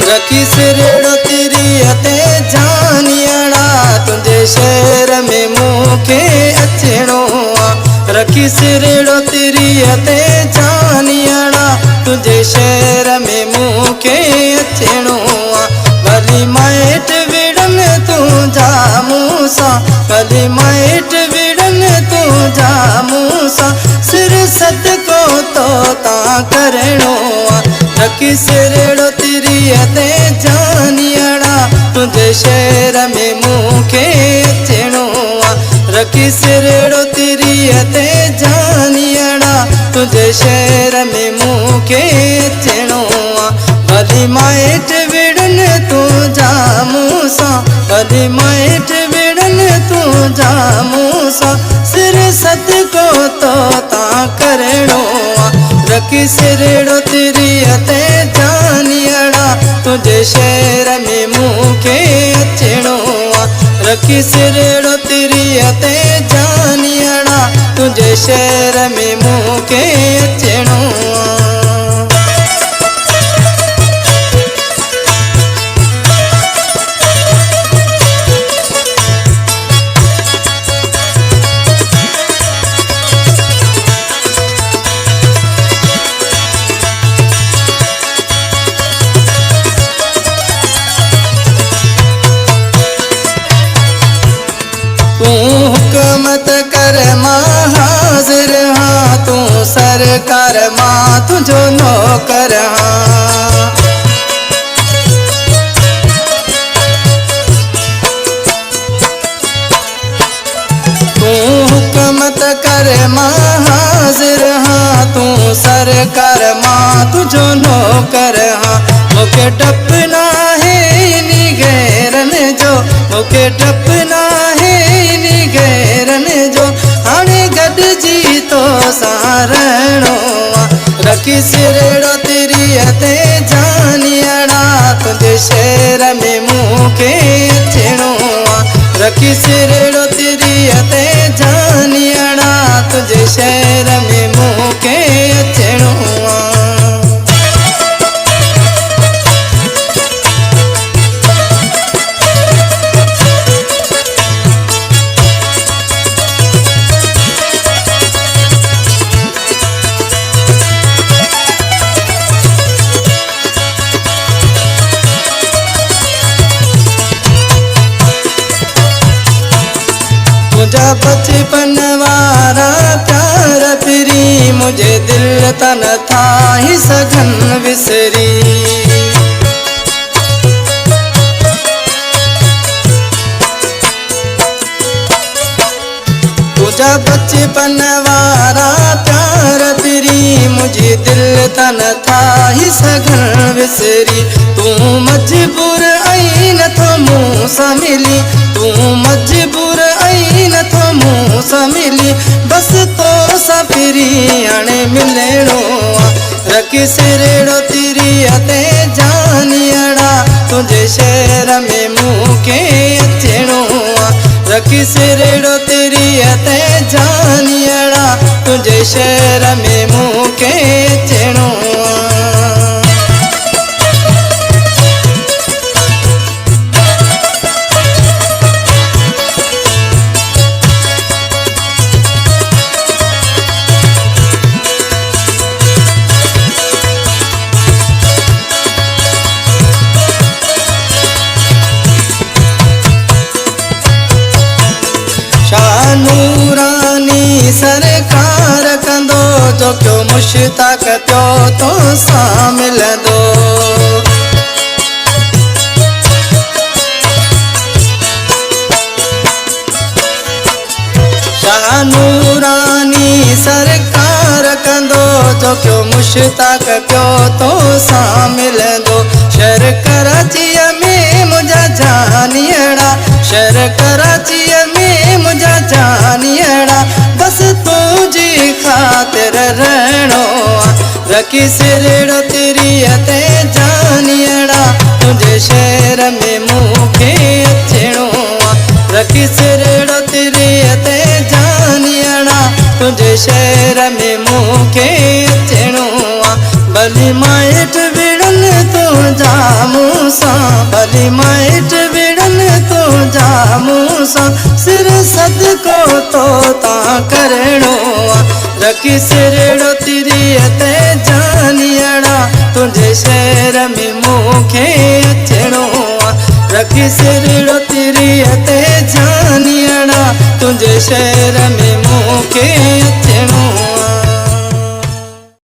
रखी सिरेड़ो तेरी ते जानियड़ा तुझे शहर में मूंखे अचणो आ। रखी सिरेड़ो तेरी ते जानियड़ा तुझे शहर में मूंखे अचणो आ। भली माइट विड़न तू जा मूसा, भली माइट विड़न तू जा मूसा, सिर सदको तो ता करणो आ। रखी सिरेड़ो तेरी ते जानियड़ा तुझे शहर में मूंखे अचणो आ। रखी सिरेड़ो तेरी ते जानियड़ा तुझे शहर में मूंखे अचणो आ। भली माइट विड़न तू जा मूसा, भली माइट विड़न तू जा मूसा, सिर सदको तो ता करणो आ। रखी सिरेड़ो तेरी ते जानियड़ा तुझे शहर में मूंखे अचणो आ। रखी सिरेड़ो तेरी ते जानियड़ा तुझे शहर में मूंखे अचणो आ। हुकूमत कर मां हाजिर हाँ, तू सरकार मां तुझो नौकर हाँ। तू हुकूमत कर मां हाजिर हाँ, तू सरकार मां तुझो नौकर हाँ। मुखे डपना है नी गैरन जो, मुखे डपना है नी गैरन जो, हाणे गॾिजी तो सारणो आ। रखी सिरेड़ो तेरी ते जानियड़ा तुझे शहर में मूंखे अचणो आ। रखी सिरेड़ो तेरी ते जानियड़ा तुझे शहर में मूंखे अचणो आ। मुझा बचपन वारा प्यार फिरी, मुझे दिल तन था ही सघन विसरी। मुझा बचपन वारा प्यार फिरी, मुझे दिल तन था ही सघन विसरी। तू मजबूर आई न थो मूं सां मिली, तू मजबूर आई न थो मूं सां मिली, बस तो सां फिरी हाणे मिलणो आ। रखी सिरेड़ो तेरी ते जानियड़ा तुझे शहर में मूंखे अचणो आ। रखी सिरेड़ो तेरी ते जानियड़ा तुझे शहर में मूंखे अचणो आ। नूरानी सरकार कंदो जो क्यों मुश्ताक पियो तो सां मिलंदो। शाह नूरानी सरकार कंदो जो क्यों मुश्ताक पियो तो सां मिलंदो। शहर कराचीअ में मुंहिंजा जानियड़ा, शहर कराचीअ में मुंहिंजा जानियड़ा, बस तुझी खातिर रहणो आ। रखी सिरेड़ो तेरी ते जानियड़ा तुझे शहर में मूंखे अचणो आ। रखी सिरेड़ो तेरी ते जानियड़ा तुझे शहर में मूंखे अचणो आ। भली माइट विड़न तू जा मूं सा सिर सदको तो ता करणो रखी सिरड़ो तिरी ते जानियड़ा तुझे शहर में मूंखे अचणो रखी सिरड़ो तिरी ते जानियड़ा तुझे शहर में मूंखे